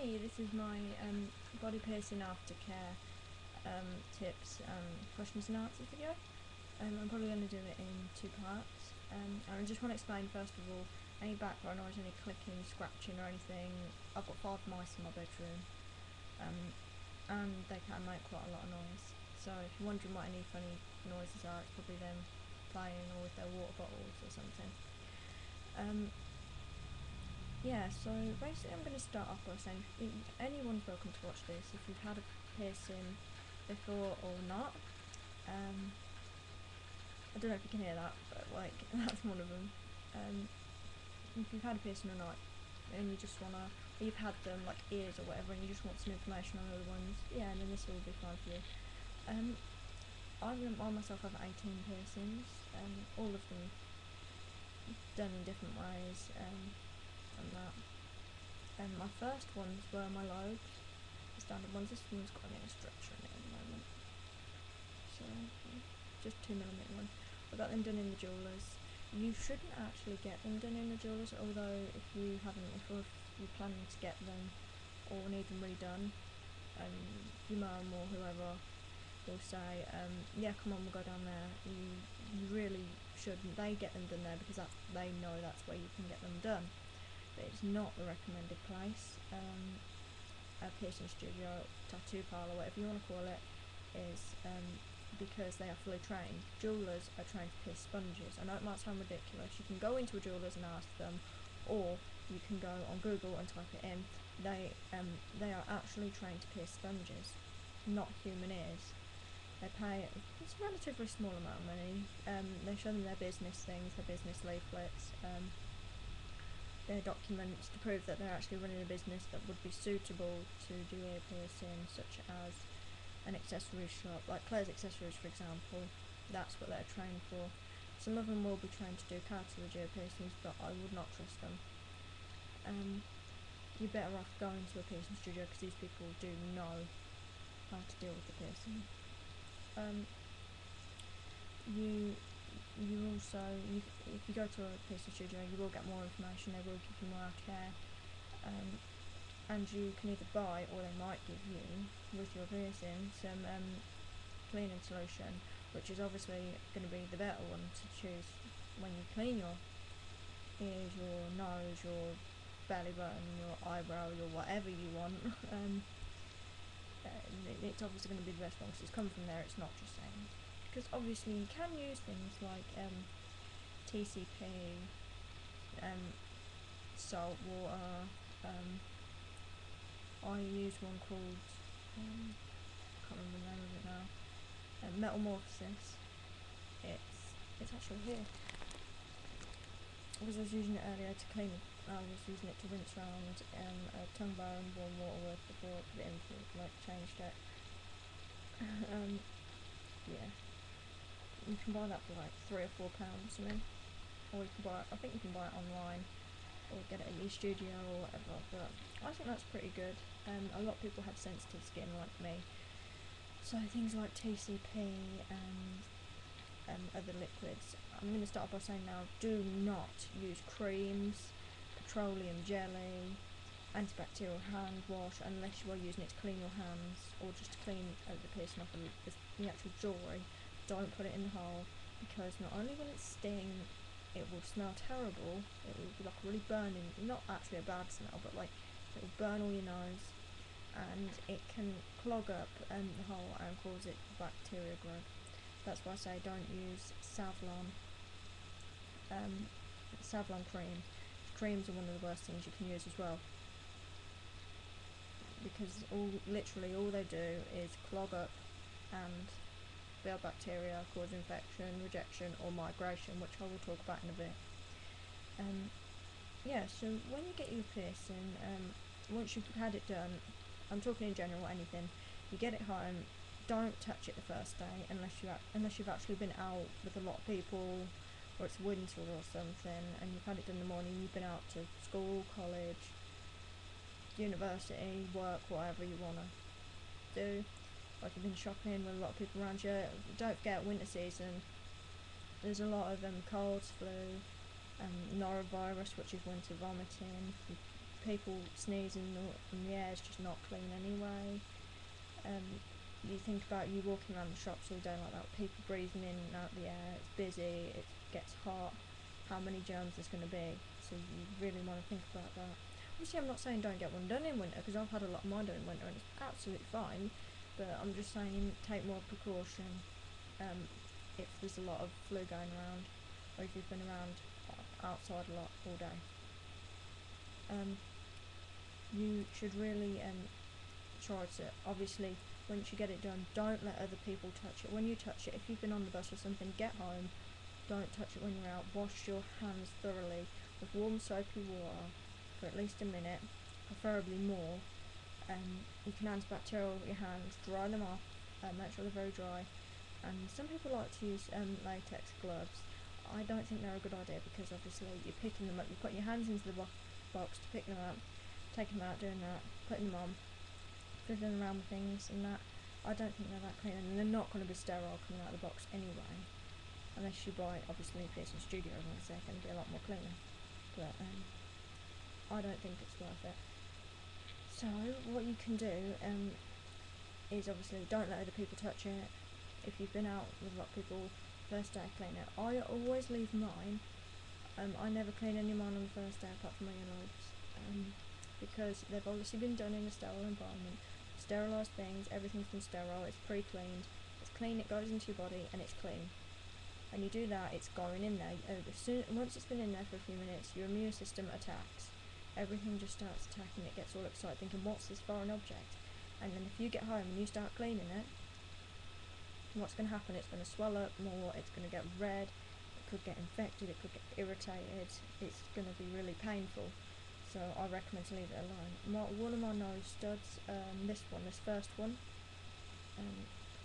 Hey, this is my body piercing aftercare tips and questions and answers video. I'm probably going to do it in two parts. And I just want to explain first of all, any background noise, any clicking, scratching or anything. I've got 5 mice in my bedroom, and they can make quite a lot of noise. So if you're wondering what any funny noises are, it's probably them playing or with their water bottles or something. Yeah, so basically I'm going to start off by saying anyone's welcome to watch this if you've had a piercing before or not. I don't know if you can hear that, but like that's one of them. If you've had a piercing or not, and you just wanna, or you've had them like ears or whatever, and you just want some information on other ones, yeah, then this will be fine for you. I myself have 18 piercings, all of them done in different ways, and that. My first ones were my lobes, the standard ones. This one's got a little structure in it at the moment, so just 2mm one. I got them done in the jewellers. You shouldn't actually get them done in the jewellers, although if you're planning to get them or need them redone, your mum or whoever will say, yeah, come on, we'll go down there. You really shouldn't. They get them done there because they know that's where you can get them done. But it's not the recommended place. A piercing studio, tattoo parlour, whatever you want to call it, is because they are fully trained. Jewellers are trained to pierce sponges. I know it might sound ridiculous. You can go into a jeweller's and ask them, or you can go on Google and type it in. They are actually trained to pierce sponges, not human ears. They pay it's a relatively small amount of money. They show them their business things, their business leaflets, their documents to prove that they're actually running a business that would be suitable to do ear piercing, such as an accessory shop, like Claire's Accessories for example. That's what they're trained for. Some of them will be trained to do cartilage ear piercings, but I would not trust them. You're better off going to a piercing studio because these people do know how to deal with the piercing. If you go to a piercing studio, you will get more information. They will give you more care, and you can either buy, or they might give you with your piercing some cleaning solution, which is obviously going to be the better one to choose when you clean your ears, your nose, your belly button, your eyebrow, your whatever you want. It's obviously going to be the best one because it's come from there. It's not just saying. Because obviously you can use things like TCP, salt water. I use one called I can't remember the name of it now. Metamorphosis. It's actually here. Because I was using it earlier to clean. I was using it to rinse around a tongue bar and warm water with before I put it in to like change it. Yeah. You can buy that for like £3 or £4 something, or you can buy it, I think you can buy it online or get it at your studio or whatever, but I think that's pretty good. A lot of people have sensitive skin like me, so things like TCP and other liquids. I'm going to start by saying now, do not use creams, petroleum jelly, antibacterial hand wash unless you are using it to clean your hands or just to clean the piercing off the actual jewellery. Don't put it in the hole, because not only will it sting, it will smell terrible. It will be like really burning, not actually a bad smell, but like it will burn all your nose, and it can clog up the hole and cause it bacteria growth. That's why I say don't use Savlon cream. Creams are one of the worst things you can use as well, because literally all they do is clog up and build bacteria, cause infection, rejection or migration, which I will talk about in a bit. Yeah, so when you get your piercing, once you've had it done, I'm talking in general, anything, you get it home, don't touch it the first day unless you've actually been out with a lot of people, or it's winter or something, and you've had it done in the morning, you've been out to school, college, university, work, whatever you want to do. Like you've been shopping with a lot of people around you. Don't forget, winter season, there's a lot of colds, flu, norovirus, which is winter vomiting. people sneezing and the air's just not clean anyway. You think about you walking around the shops all day like that, people breathing in and out the air, it's busy, it gets hot, how many germs there's going to be, so you really want to think about that. Obviously I'm not saying don't get one done in winter, because I've had a lot of mine done in winter and it's absolutely fine, but I'm just saying take more precaution if there's a lot of flu going around, or if you've been around outside a lot all day. You should really try to, obviously, once you get it done, don't let other people touch it. When you touch it, if you've been on the bus or something, get home, don't touch it when you're out. Wash your hands thoroughly with warm soapy water for at least a minute, preferably more. You can antibacterial your hands, dry them off, make sure they're very dry. And some people like to use latex gloves. I don't think they're a good idea, because obviously you're picking them up, you're putting your hands into the box to pick them up, taking them out, doing that, putting them on, fiddling around with things and that. I don't think they're that clean, and they're not going to be sterile coming out of the box anyway, unless you buy obviously Pearson Studio ones. They're going to be a lot more cleaner, but I don't think it's worth it. So what you can do is obviously don't let other people touch it. If you've been out with a lot of people, first day clean it. I always leave mine. I never clean any of mine on the first day apart from my earlobes, because they've obviously been done in a sterile environment. Sterilised things, everything's been sterile, it's pre-cleaned, it's clean, it goes into your body and it's clean. And you do that, it's going in there. Once it's been in there for a few minutes, your immune system attacks. Everything just starts attacking, it gets all excited thinking, what's this foreign object? And then if you get home and you start cleaning it, what's going to happen, it's going to swell up more, it's going to get red, it could get infected, it could get irritated, it's going to be really painful. So I recommend to leave it alone. One of my nose studs, this first one,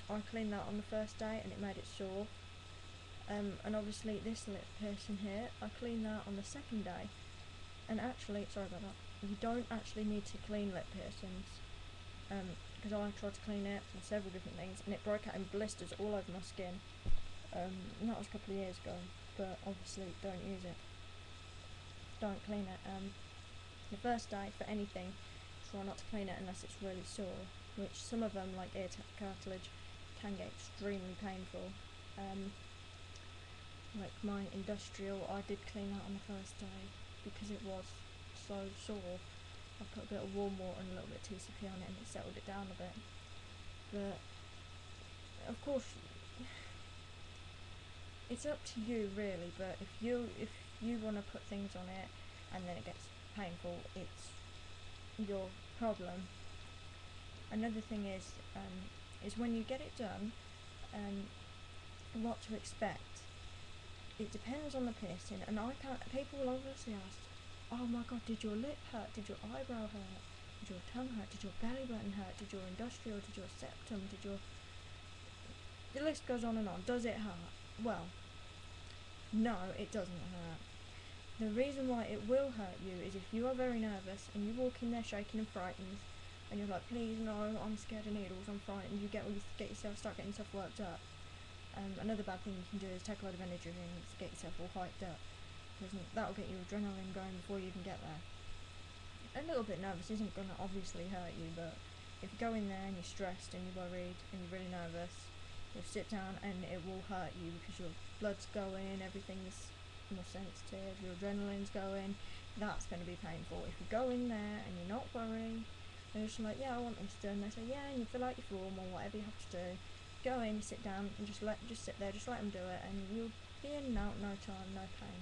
I cleaned that on the first day and it made it sore. And obviously this lip piercing here, I cleaned that on the second day. And actually, sorry about that, you don't actually need to clean lip piercings, because I tried to clean it for several different things and it broke out in blisters all over my skin. And that was a couple of years ago, but obviously don't use it. Don't clean it. The first day for anything, try not to clean it unless it's really sore, which some of them, like ear cartilage, can get extremely painful. Like my industrial, I did clean that on the first day because it was so sore. I put a bit of warm water and a little bit of TCP on it and it settled it down a bit. But of course, it's up to you really, but if you want to put things on it and then it gets painful, it's your problem. Another thing is when you get it done, what to expect. It depends on the piercing, and people will obviously ask, oh my god, did your lip hurt, did your eyebrow hurt, did your tongue hurt, did your belly button hurt, did your industrial, did your septum, the list goes on and on. Does it hurt? Well, no, it doesn't hurt. The reason why it will hurt you is if you are very nervous and you walk in there shaking and frightened and you're like, please no, I'm scared of needles, I'm frightened, start getting yourself worked up. Another bad thing you can do is take a lot of energy drinks, get yourself all hyped up, because that'll get your adrenaline going before you even get there. A little bit nervous isn't going to obviously hurt you, but if you go in there and you're stressed and you're worried and you're really nervous, you'll sit down and it will hurt you because your blood's going, everything's more sensitive, your adrenaline's going. That's going to be painful. If you go in there and you're not worried, and you're just like, yeah, I want this done, they say yeah, and you fill out your form or whatever you have to do, go in, sit down and just sit there, just let them do it, and you'll be in and out no time, no pain.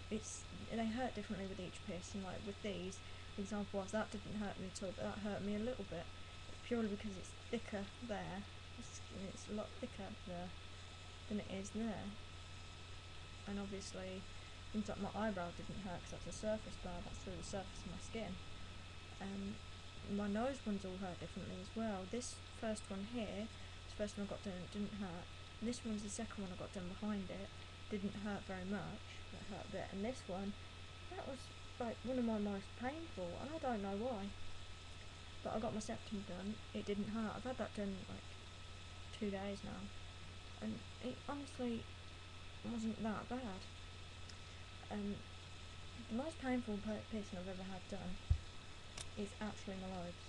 They hurt differently with each piercing. Like with these, the example was that didn't hurt me at all, but that hurt me a little bit, purely because it's thicker there. It's a lot thicker there than it is there. And obviously, things like my eyebrow didn't hurt because that's a surface bar, that's through the surface of my skin. My nose ones all hurt differently as well. This first one here, this first one I got done, it didn't hurt. And this one's the second one I got done behind it. Didn't hurt very much, but it hurt a bit. And this one, that was like one of my most painful, and I don't know why. But I got my septum done, it didn't hurt. I've had that done like 2 days now, and it honestly wasn't that bad. The most painful piercing I've ever had done is actually my lobes.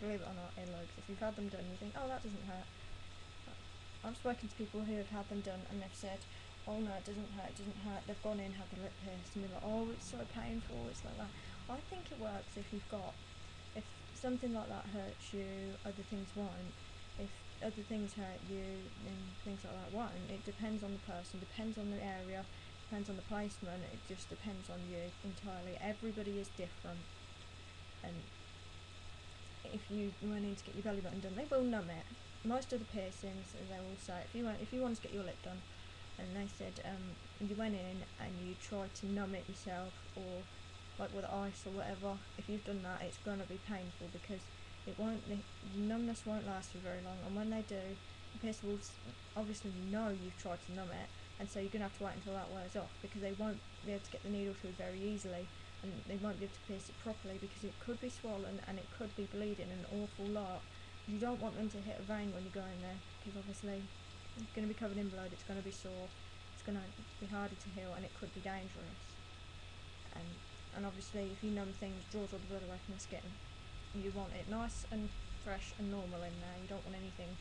Believe it or not, earlobes. If you've had them done, you think, oh, that doesn't hurt. I've spoken to people who have had them done and they've said, oh no, it doesn't hurt, it doesn't hurt. They've gone in, had the lip pierced, and they're like, oh, it's so painful, it's like that. I think it works if if something like that hurts you, other things won't. If other things hurt you, then things like that won't. It depends on the person, depends on the area, depends on the placement, it just depends on you entirely. Everybody is different. And if you went in to get your belly button done, they will numb it. Most of the piercings, they will say, if you want to get your lip done, and they said you went in and you tried to numb it yourself, or like with ice or whatever, if you've done that, it's going to be painful because the numbness won't last for very long, and when they do, the piercer will obviously know you've tried to numb it, and so you're going to have to wait until that wears off, because they won't be able to get the needle through very easily, and they won't be able to pierce it properly because it could be swollen and it could be bleeding an awful lot. You don't want them to hit a vein when you go in there, because obviously it's going to be covered in blood, it's going to be sore, it's going to be harder to heal, and it could be dangerous. And obviously if you numb things, draws all the blood away from the skin. You want it nice and fresh and normal in there, you don't want anything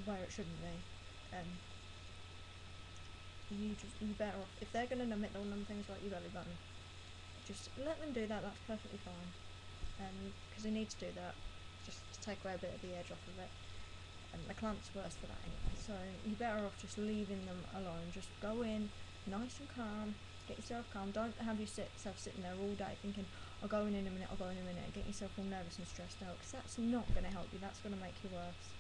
where it shouldn't be. You better off, if they're going to numb it, they'll numb things like your belly button. Just let them do that, that's perfectly fine. Because they need to do that, just to take away a bit of the edge off of it. And the clamp's worse for that anyway, so you're better off just leaving them alone. Just go in, nice and calm, get yourself calm. Don't have yourself sitting there all day thinking, I'll go in a minute, I'll go in a minute, and get yourself all nervous and stressed out, because that's not going to help you, that's going to make you worse.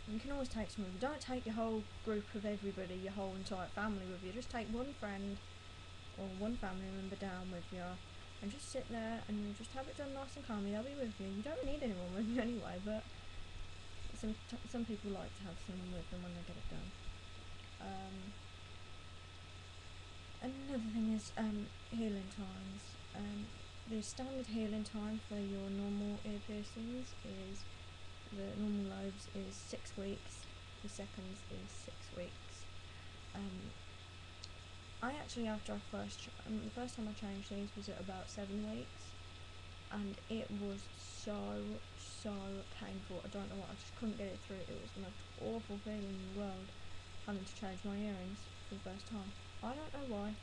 You can always take some of you. Don't take your whole group of everybody, your whole entire family with you. Just take one friend or one family member down with you, and just sit there and just have it done nice and calmly. They'll be with you. You don't need anyone with you anyway, but some people like to have someone with them when they get it done. Another thing is healing times. The standard healing time for your normal ear piercings is, the normal lobes is 6 weeks, the seconds is 6 weeks. I actually, after the first time I changed these was at about 7 weeks, and it was so painful. I don't know what, I just couldn't get it through. It was the most awful feeling in the world, having to change my earrings for the first time. I don't know why,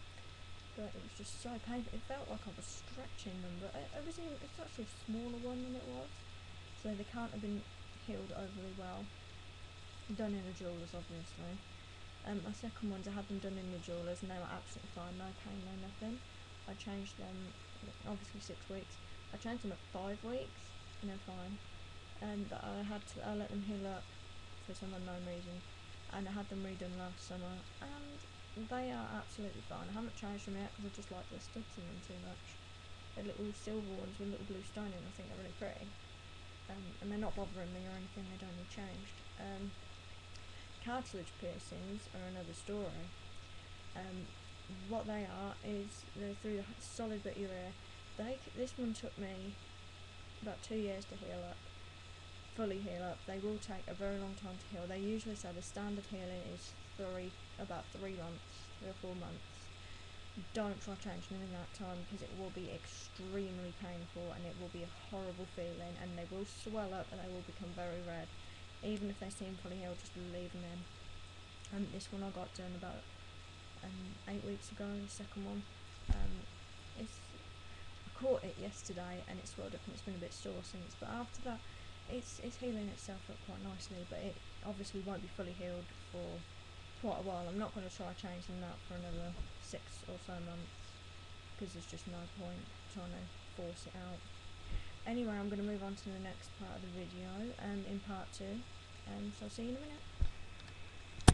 but it was just so painful. It felt like I was stretching them, but it's actually a smaller one than it was, so they can't have been healed overly well. Done in a jeweller's, obviously. My second ones, I had them done in the jewellers and they were absolutely fine, no pain, no nothing. I changed them, obviously 6 weeks. I changed them at 5 weeks and they're fine. But I let them heal up for some unknown reason, and I had them redone last summer, and they are absolutely fine. I haven't changed them yet because I just like the studs in them too much. They're little silver ones with a little blue stone in. I think they're really pretty. And they're not bothering me or anything, they don't need changed. Cartilage piercings are another story. What they are is they're through the solid bit of your ear. This one took me about 2 years to heal up, fully heal up. They will take a very long time to heal. They usually say the standard healing is about 3 months, 3 or 4 months. Don't try changing them in that time, because it will be extremely painful and it will be a horrible feeling, and they will swell up and they will become very red. Even if they seem fully healed, just leave them in. This one I got done about 8 weeks ago, the second one. I caught it yesterday and it swelled up and it's been a bit sore since, but after that it's healing itself up quite nicely, but it obviously won't be fully healed for quite a while. I'm not going to try changing that for another 6 or so months, because there's just no point trying to force it out. Anyway, I'm going to move on to the next part of the video, in part 2, so I'll see you in a minute.